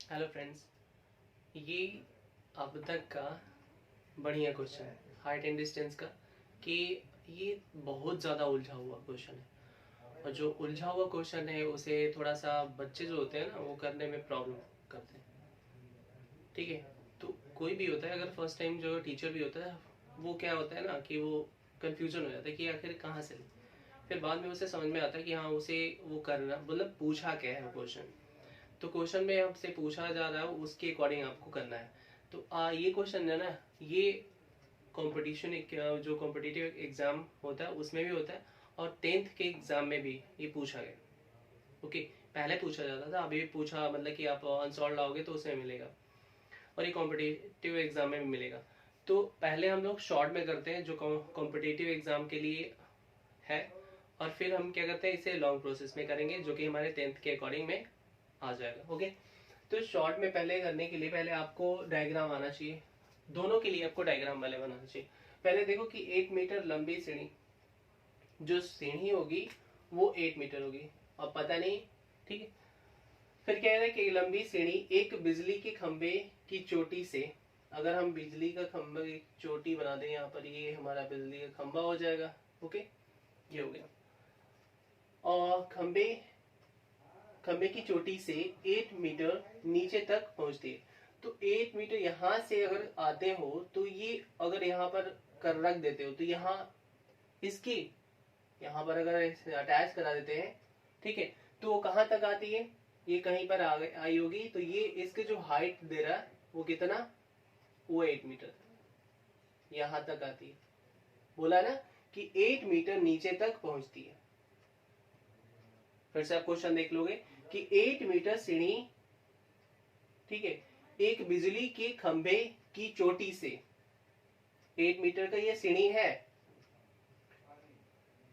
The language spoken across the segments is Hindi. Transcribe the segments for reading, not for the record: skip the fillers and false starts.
हेलो फ्रेंड्स, ये अब तक का बढ़िया क्वेश्चन है हाइट एंड डिस्टेंस का। कि ये बहुत ज़्यादा उलझा हुआ क्वेश्चन है, और जो उलझा हुआ क्वेश्चन है उसे थोड़ा सा बच्चे जो होते हैं ना वो करने में प्रॉब्लम करते हैं। ठीक है, तो कोई भी होता है, अगर फर्स्ट टाइम जो टीचर भी होता है वो क्या होता है ना कि वो कंफ्यूजन हो जाता है कि आखिर कहाँ से लें। फिर बाद में उसे समझ में आता है कि हाँ उसे वो करना, मतलब पूछा क्या है क्वेश्चन। तो क्वेश्चन में आपसे पूछा जा रहा है उसके अकॉर्डिंग आपको करना है। तो ये क्वेश्चन है ना, ये कंपटीशन एक जो कॉम्पिटिटिव एग्जाम होता है उसमें भी होता है, और 10th के एग्जाम में भी ये पूछा गया। ओके, पहले पूछा जाता था, अभी पूछा, मतलब कि आप आंसर लाओगे तो उसमें मिलेगा, और ये कॉम्पिटिटिव एग्जाम में भी मिलेगा। तो पहले हम लोग शॉर्ट में करते हैं जो कॉम्पिटिटिव एग्जाम के लिए है, और फिर हम क्या करते हैं इसे लॉन्ग प्रोसेस में करेंगे जो कि हमारे 10th के अकॉर्डिंग में आ जाएगा। ओके, तो शॉर्ट में पहले करने के लिए पहले आपको डायग्राम आना चाहिए। दोनों के लिए आपको डायग्राम वाले बनाना चाहिए। पहले देखो कि 1 मीटर लंबी सीढ़ी, जो सीढ़ी होगी वो 8 मीटर होगी, अब पता नहीं। ठीक है, फिर कह रहे हैं कि लंबी सीढ़ी एक बिजली के खंबे की चोटी से, अगर हम बिजली का खंबा की चोटी बना दें यहाँ पर, ये हमारा बिजली का खंबा हो जाएगा। ओके, ये हो गया। और खंबे खंबे की चोटी से 8 मीटर नीचे तक पहुंचती है। तो 8 मीटर यहां से अगर आते हो तो ये अगर यहाँ पर कर रख देते हो तो यहाँ इसकी यहाँ पर अगर अटैच करा देते हैं, ठीक है, तो वो कहाँ तक आती है, ये कहीं पर आई होगी। तो ये इसके जो हाइट दे रहा है वो कितना, वो 8 मीटर यहाँ तक आती है। बोला ना कि 8 मीटर नीचे तक पहुंचती है। फिर से आप क्वेश्चन देख लोगे कि 8 मीटर सीढ़ी, ठीक है, एक बिजली के खंभे की चोटी से, 8 मीटर का ये सीढ़ी है,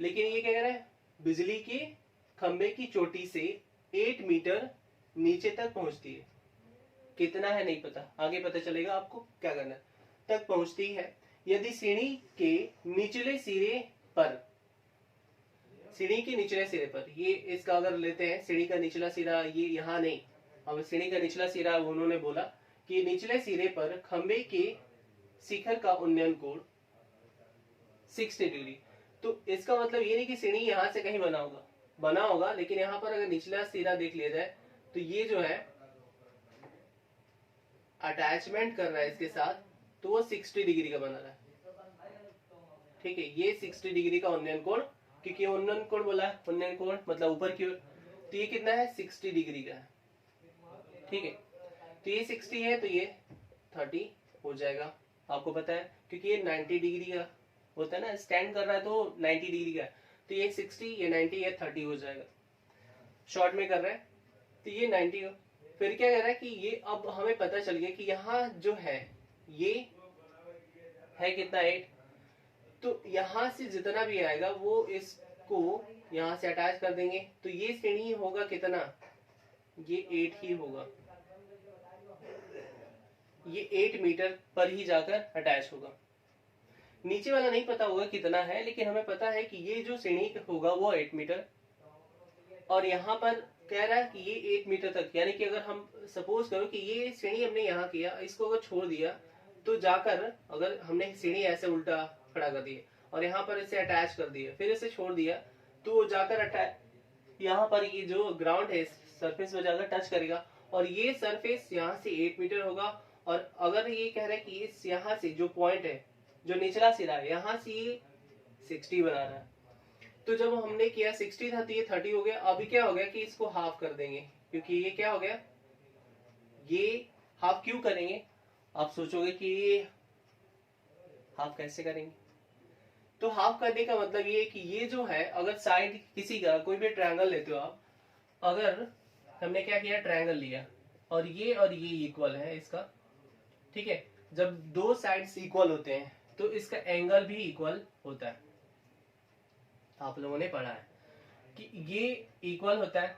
लेकिन ये क्या कह रहा है, बिजली के खंभे की चोटी से 8 मीटर नीचे तक पहुंचती है। कितना है नहीं पता, आगे पता चलेगा आपको क्या करना है। तक पहुंचती है यदि सीढ़ी के निचले सिरे पर, सीढ़ी के निचले सिरे पर, ये इसका अगर लेते हैं सीढ़ी का निचला सिरा, ये यहाँ नहीं, अब सीढ़ी का निचला सिरा उन्होंने बोला कि निचले सिरे पर खंबे के शिखर का उन्नयन कोण 60 डिग्री। तो इसका मतलब ये नहीं कि सीढ़ी यहाँ से कहीं बना होगा, लेकिन यहाँ पर अगर निचला सिरा देख लिया जाए तो ये जो है अटैचमेंट कर रहा है इसके साथ, तो वो 60 डिग्री का बना रहा है। ठीक है, ये 60 डिग्री का उन्नयन कोण, क्योंकि उन्नयन कोण बोला है, उन्नयन कोण मतलब ऊपर की ओर, तो ये कितना है 60 डिग्री का है। ठीक है, तो ये 60 है तो ये 30 हो जाएगा। आपको पता है क्योंकि ये 90 डिग्री का होता है ना, स्टैंड कर रहा है तो 90 डिग्री का है, तो ये 60, ये 90, ये 30 हो जाएगा। शॉर्ट में कर रहा है तो ये 90 हो। फिर क्या कर रहा है कि ये, अब हमें पता चल गया कि यहाँ जो है ये है कितना 8, तो यहाँ से जितना भी आएगा वो इसको यहाँ से अटैच कर देंगे, तो ये सीढ़ी होगा कितना, ये 8 ही होगा, ये 8 मीटर पर ही जाकर अटैच होगा। नीचे वाला नहीं पता होगा कितना है, लेकिन हमें पता है कि ये जो सीढ़ी होगा वो 8 मीटर, और यहाँ पर कह रहा है कि ये 8 मीटर तक, यानी कि अगर हम सपोज करो कि ये सीढ़ी हमने यहाँ किया, इसको अगर छोड़ दिया तो जाकर, अगर हमने सीढ़ी ऐसे उल्टा खड़ा कर दिया और यहाँ पर इसे अटैच कर दिया, फिर इसे छोड़ दिया, तो जाकर अटैच यहाँ पर ये जो ग्राउंड है सरफेस में जाकर टच करेगा, और ये सरफेस यहाँ से 8 मीटर होगा। और अगर ये कह रहा है कि इस यहाँ से जो पॉइंट है, जो निचला सिरा है, यहाँ से ये 60 बना रहा है, तो जब हमने किया 60 था तो ये 30 हो गया। अभी क्या हो गया कि इसको हाफ कर देंगे, क्योंकि ये क्या हो गया, ये हाफ क्यों करेंगे। आप सोचोगे कि ये हाफ कैसे करेंगे, तो हाफ करने का मतलब ये कि ये जो है, अगर साइड किसी का कोई भी ट्रायंगल लेते हो आप, अगर हमने क्या किया, ट्रायंगल लिया और ये इक्वल है इसका, ठीक है, जब दो साइड्स इक्वल होते हैं तो इसका एंगल भी इक्वल होता है। आप लोगों ने पढ़ा है कि ये इक्वल होता है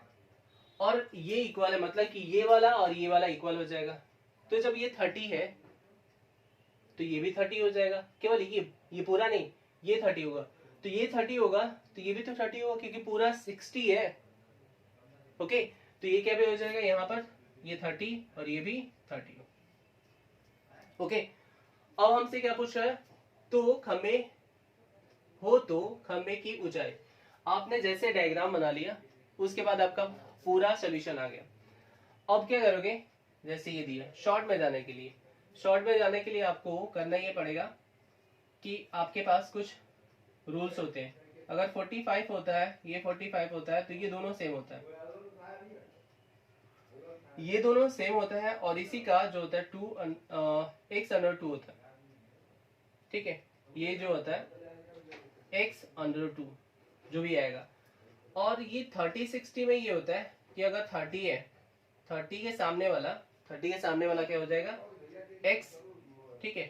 और ये इक्वल है, मतलब कि ये वाला और ये वाला इक्वल हो जाएगा। तो जब ये 30 है तो ये भी 30 हो जाएगा, केवल ये पूरा नहीं, ये 30 होगा, तो ये 30 होगा, तो ये भी तो 30 होगा, क्योंकि पूरा 60 है। ओके, तो ये क्या भी हो जाएगा यहाँ पर ये 30 और ये भी 30। ओके, अब हमसे क्या पूछ रहा है, तो खंबे की ऊंचाई। आपने जैसे डायग्राम बना लिया उसके बाद आपका पूरा सोल्यूशन आ गया। अब क्या करोगे, जैसे ये दिया शॉर्ट में जाने के लिए आपको करना ये पड़ेगा कि आपके पास कुछ रूल्स होते हैं। अगर 45 होता है, ये 45 होता है, तो ये दोनों सेम होता है, ये दोनों सेम होता है, और इसी का जो होता है 2x/2 होता है। ठीक है, ये जो होता है x/2 जो भी आएगा। और ये 30-60 में ये होता है कि अगर 30 है, 30 के सामने वाला क्या हो जाएगा, x। ठीक है,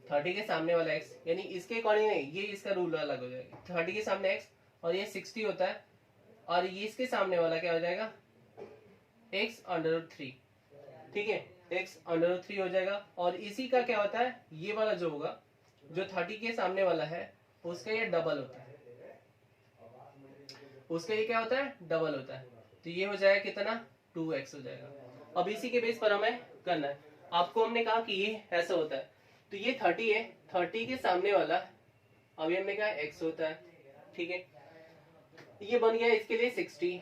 30 के सामने वाला x, यानी इसके अकॉर्डिंग नहीं, ये इसका रूल अलग हो जाएगा। 30 के सामने x और ये 60 होता है, और ये इसके सामने वाला क्या हो जाएगा, x/3। ठीक है, x/3 हो जाएगा। और इसी का क्या होता है, ये वाला जो होगा, जो 30 के सामने वाला है, उसका ये डबल होता है, उसका ये क्या होता है, डबल होता है। तो ये हो जाएगा कितना, 2x हो जाएगा। अब इसी के बेस पर हमें करना है। आपको हमने कहा कि ये ऐसा होता है, तो ये 30 है, 30 के सामने वाला, अभी हमने कहा x होता है। ठीक है, ये बन गया इसके लिए 60।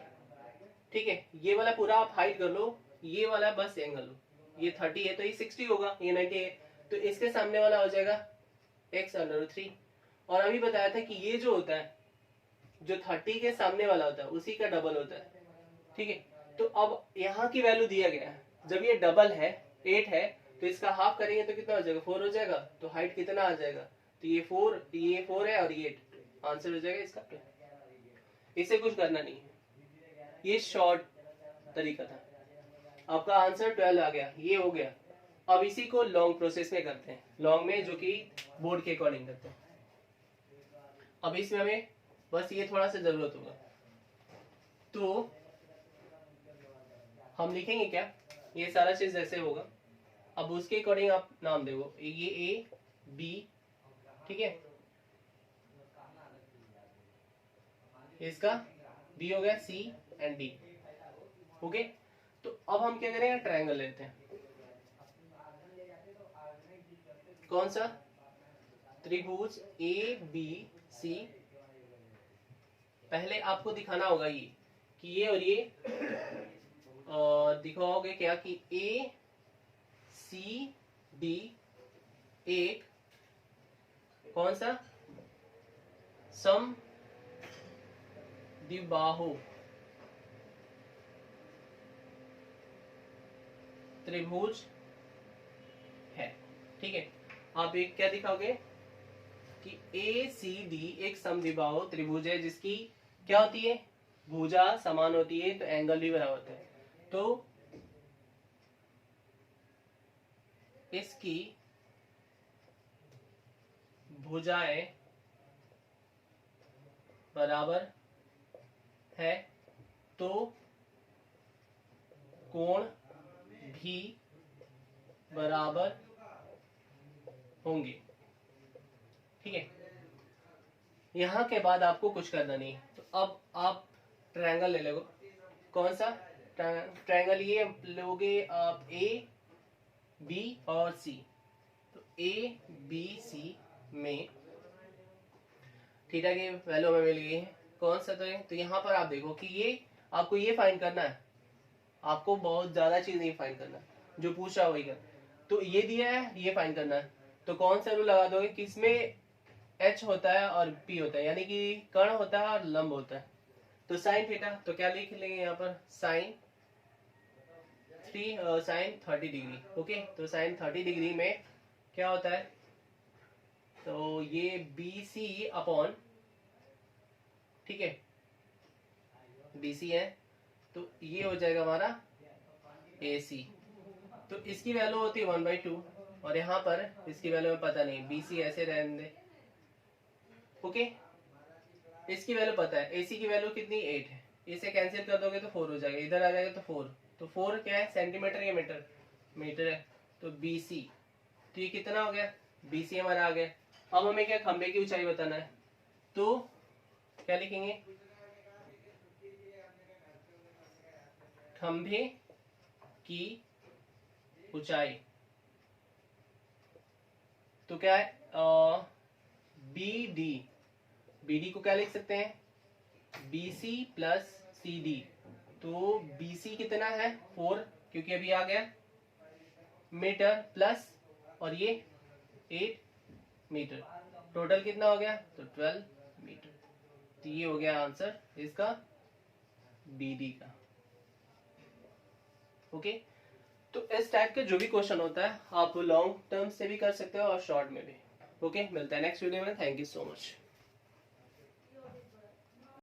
ठीक है, ये वाला पूरा आप हाइड कर लो, ये वाला बस एंगल लो। ये 30 है तो ये 60 होगा, ये 90 है, तो इसके सामने वाला हो जाएगा x/3। और अभी बताया था कि ये जो होता है, जो 30 के सामने वाला होता है, उसी का डबल होता है। ठीक है, तो अब यहाँ की वैल्यू दिया गया है, जब ये डबल है, 8 है, तो इसका हाफ करेंगे तो कितना हो जाएगा, 4 हो जाएगा। तो हाइट कितना आ जाएगा, तो ये 4 है और ये 8, आंसर हो जाएगा इसका। इसे कुछ करना नहीं है, ये शॉर्ट तरीका था। आपका आंसर 12 आ गया, ये हो गया। अब इसी को लॉन्ग प्रोसेस में करते हैं, लॉन्ग में जो कि बोर्ड के अकॉर्डिंग करते हैं। अब इसमें हमें बस ये थोड़ा सा जरूरत होगा, तो हम लिखेंगे क्या, ये सारा चीज जैसे होगा, अब उसके अकॉर्डिंग आप नाम देखो, ये ए बी, ठीक है, इसका बी हो गया, सी एंड डी। ओके, तो अब हम क्या करेंगे, ट्रायंगल लेते हैं। कौन सा, त्रिभुज ए बी सी। पहले आपको दिखाना होगा ये कि ये और ये दिखाओगे क्या कि ए सी डी एक कौन सा, सम द्विबाहु त्रिभुज है। ठीक है, आप एक क्या दिखाओगे कि ए सी डी एक समद्विबाहु त्रिभुज है, जिसकी क्या होती है, भुजा समान होती है, तो एंगल भी बराबर होता है। तो इसकी भुजाएं बराबर है, तो कोण भी बराबर होंगे। ठीक है, यहां के बाद आपको कुछ करना नहीं। तो अब आप ट्रायंगल ले लो, कौन सा ट्रायंगल, ये लोगे आप ए बी और सी। तो ए बी सी में थीटा की वैल्यू हमें मिल गई है, कौन सा, तो यहाँ पर आप देखो कि ये आपको ये फाइंड करना है, आपको बहुत ज्यादा चीज नहीं फाइंड करना, जो पूछा वही कर। तो ये दिया है, ये फाइंड करना है, तो कौन सा रूल लगा दोगे, किसमें एच होता है और पी होता है, यानी कि कर्ण होता है और लंब होता है। तो साइन थीटा, तो क्या लिख लेंगे यहाँ पर, साइन 30 डिग्री। ओके, तो साइन 30 डिग्री में क्या होता है, तो ये बी सी अपॉन, ठीक है, बी सी है, तो ये हो जाएगा हमारा ए सी। तो इसकी वैल्यू होती है 1/2, और यहाँ पर इसकी वैल्यू में पता नहीं, बी सी ऐसे रहने दे। ओके, इसकी वैल्यू पता है, ए सी की वैल्यू कितनी, 8 है, इसे कैंसिल कर दोगे तो 4 हो जाएगा, इधर आ जाएगा तो 4, तो 4 क्या है, सेंटीमीटर या मीटर, मीटर है, तो बी सी, तो ये कितना हो गया, बी सी हमारा आ गया। अब हमें क्या, खंबे की ऊंचाई बताना है, तो क्या लिखेंगे, खंभे की ऊंचाई, तो क्या है बी डी को क्या लिख सकते हैं BC प्लस CD। तो BC कितना है 4, क्योंकि अभी आ गया मीटर, प्लस और ये 8 मीटर, टोटल कितना हो गया तो 12 मीटर। तो ये हो गया आंसर इसका BD का। ओके, तो इस टाइप के जो भी क्वेश्चन होता है आप लॉन्ग टर्म से भी कर सकते हो और शॉर्ट में भी। ओके, मिलता है नेक्स्ट वीडियो में। Thank you so much.